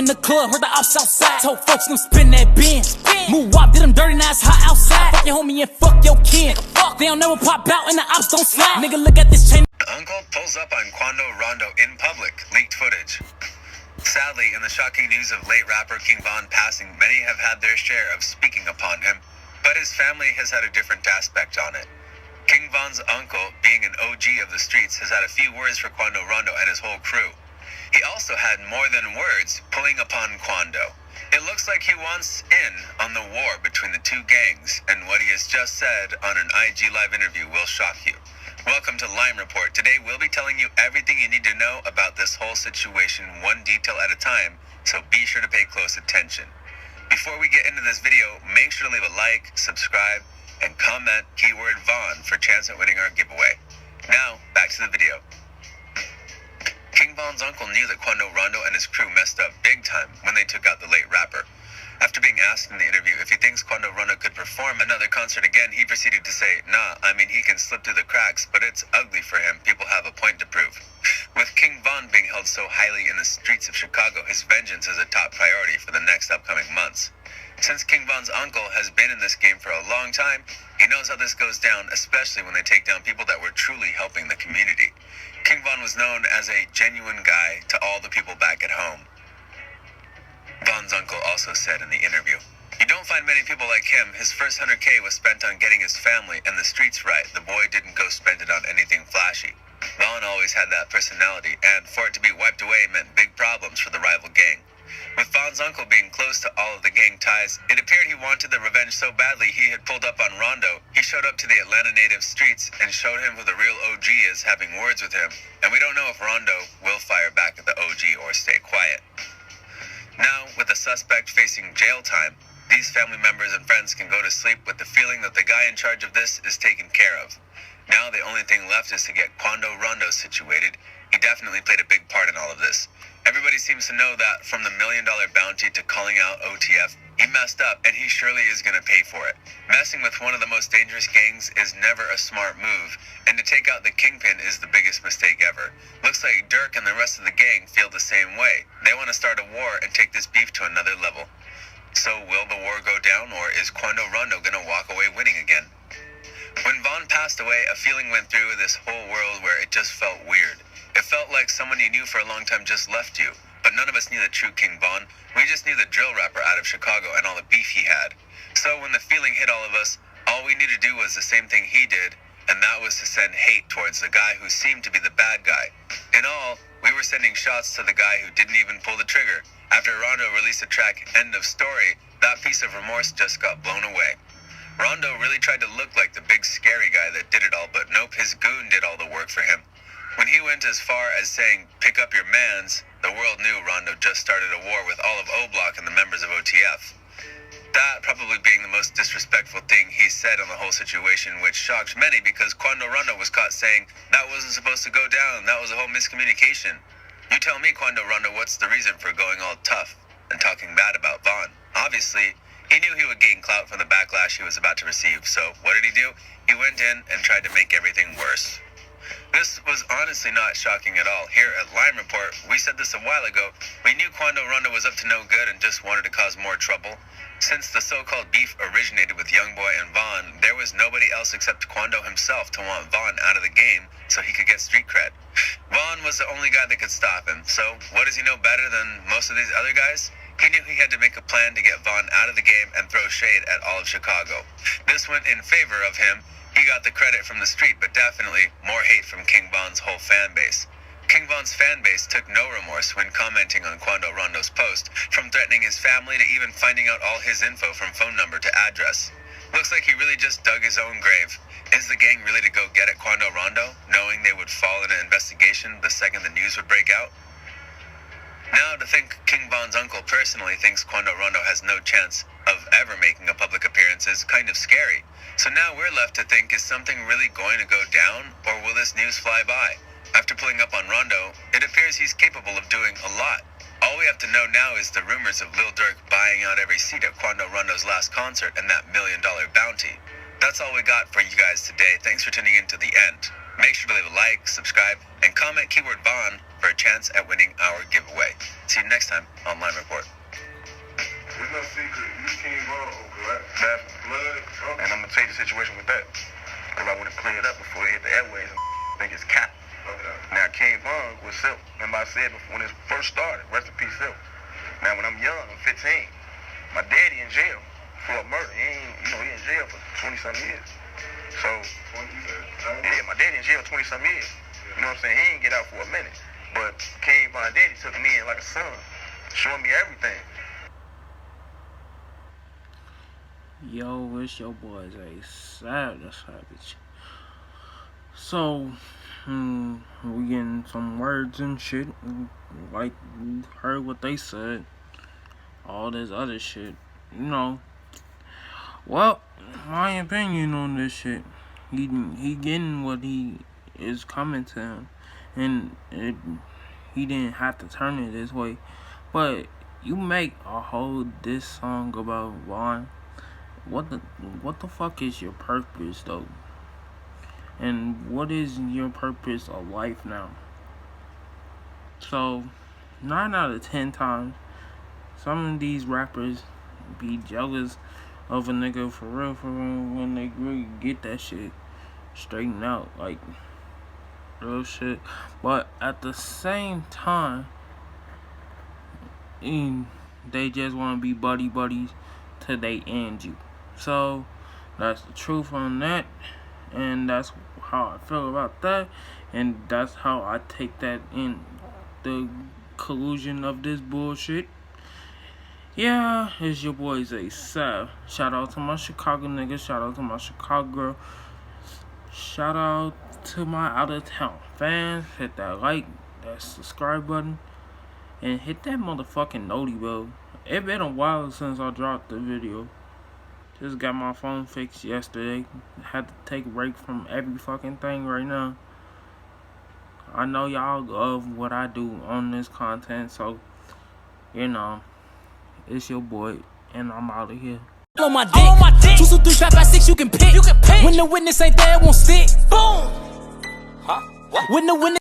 In the club, heard the ops outside. Told folks them spin that bin. Move up, did them dirty, now it's hot outside. Fuck your homie and fuck your kin. They don't never pop out and the ops don't slide. Nigga, look at this chain. Uncle pulls up on Quando Rondo in public. Leaked footage. Sadly, in the shocking news of late rapper King Von passing, many have had their share of speaking upon him, but his family has had a different aspect on it. King Von's uncle, being an OG of the streets, has had a few words for Quando Rondo and his whole crew. He also had more than words pulling upon Quando. It looks like he wants in on the war between the two gangs, and what he has just said on an IG Live interview will shock you. Welcome to Lime Report. Today we'll be telling you everything you need to know about this whole situation, one detail at a time, so be sure to pay close attention. Before we get into this video, make sure to leave a like, subscribe, and comment keyword Von for a chance at winning our giveaway. Now, back to the video. King Von's uncle knew that Quando Rondo and his crew messed up big time when they took out the late rapper. After being asked in the interview if he thinks Quando Rondo could perform another concert again, he proceeded to say, "Nah, I mean he can slip through the cracks, but it's ugly for him. People have a point to prove." With King Von being held so highly in the streets of Chicago, his vengeance is a top priority for the next upcoming months. Since King Von's uncle has been in this game for a long time, he knows how this goes down, especially when they take down people that were truly helping the community. King Von was known as a genuine guy to all the people back at home. Von's uncle also said in the interview, "You don't find many people like him. His first 100K was spent on getting his family and the streets right. The boy didn't go spend it on anything flashy." Von always had that personality, and for it to be wiped away meant big problems for the rival gang. With Von's uncle being close to all of the gang ties, it appeared he wanted the revenge so badly he had pulled up on Rondo. He showed up to the Atlanta native streets and showed him who the real OG is, having words with him, and we don't know if Rondo will fire back at the OG or stay quiet. Now, with the suspect facing jail time, these family members and friends can go to sleep with the feeling that the guy in charge of this is taken care of. Now the only thing left is to get Quando Rondo situated. He definitely played a big part in all of this. Everybody seems to know that from the $1 million bounty to calling out OTF, he messed up and he surely is going to pay for it. Messing with one of the most dangerous gangs is never a smart move, and to take out the kingpin is the biggest mistake ever. Looks like Dirk and the rest of the gang feel the same way. They want to start a war and take this beef to another level. So will the war go down, or is Quando Rondo going to walk away winning again? When Von passed away, a feeling went through this whole world where it just felt weird. It felt like someone you knew for a long time just left you, but none of us knew the true King Von. We just knew the drill rapper out of Chicago and all the beef he had. So when the feeling hit all of us, all we needed to do was the same thing he did, and that was to send hate towards the guy who seemed to be the bad guy. In all, we were sending shots to the guy who didn't even pull the trigger. After Rondo released the track End of Story, that piece of remorse just got blown away. Rondo really tried to look like the big scary guy that did it all, but nope, his goon did all the work for him. When he went as far as saying, "Pick up your mans," the world knew Rondo just started a war with all of O-Block and the members of OTF. That probably being the most disrespectful thing he said on the whole situation, which shocked many because Quando Rondo was caught saying, "That wasn't supposed to go down, that was a whole miscommunication." You tell me, Quando Rondo, what's the reason for going all tough and talking bad about Von? Obviously, he knew he would gain clout from the backlash he was about to receive, so what did he do? He went in and tried to make everything worse. This was honestly not shocking at all. Here at Lime Report, we said this a while ago. We knew Quando Rondo was up to no good and just wanted to cause more trouble. Since the so-called beef originated with Youngboy and Von, there was nobody else except Quando himself to want Von out of the game so he could get street cred. Von was the only guy that could stop him, so what does he know better than most of these other guys? He knew he had to make a plan to get Von out of the game and throw shade at all of Chicago. This went in favor of him. He got the credit from the street, but definitely more hate from King Von's whole fan base. King Von's fan base took no remorse when commenting on Quando Rondo's post, from threatening his family to even finding out all his info from phone number to address. Looks like he really just dug his own grave. Is the gang really to go get at Quando Rondo, knowing they would fall in an investigation the second the news would break out? Now, to think King Von's uncle personally thinks Quando Rondo has no chance of ever making a public appearance is kind of scary. So now we're left to think, is something really going to go down, or will this news fly by? After pulling up on Rondo, it appears he's capable of doing a lot. All we have to know now is the rumors of Lil Durk buying out every seat at Quando Rondo's last concert and that $1 million bounty. That's all we got for you guys today. Thanks for tuning in to the end. Make sure to leave a like, subscribe, and comment keyword Von for a chance at winning our giveaway. See you next time on Line Report. There's no secret. You King Von, correct? That's blood. And I'm gonna take the situation with that. Because I want to clear it up before it hit the airways and think it's cap. Okay. Now King Von was Silk. Remember I said before when it first started, rest in peace Silk. Now when I'm young, I'm 15. My daddy in jail for a murder. He in jail for 20-something years. So, yeah, my daddy in jail 20-something years. You know what I'm saying? He didn't get out for a minute. But King Von daddy took me in like a son, showing me everything. Yo, it's your boy Zay Savage. So, we getting some words and shit. Like, you heard what they said. All this other shit. You know. Well, my opinion on this shit. He getting what he is coming to him. And he didn't have to turn it this way. But you make a whole diss song about Von. What the fuck is your purpose though? And what is your purpose of life now? So 9 out of 10 times some of these rappers be jealous of a nigga for real when they really get that shit straightened out, like real shit. But at the same time, they just want to be buddies till they end you. So that's the truth on that, and that's how I feel about that, and that's how I take that in the collusion of this bullshit. Yeah, it's your boy Zay Sav. Shout out to my Chicago niggas, shout out to my Chicago girl, shout out to my out of town fans. Hit that like, that subscribe button, and hit that motherfucking noti bell. It been a while since I dropped the video. Just got my phone fixed yesterday. Had to take a break from every fucking thing right now. I know y'all love what I do on this content, so you know, it's your boy, and I'm out of here. On my dick. 2, 3, trap at 6, you can pick. When the witness ain't there, it won't stick. Boom. Huh? What? When the witness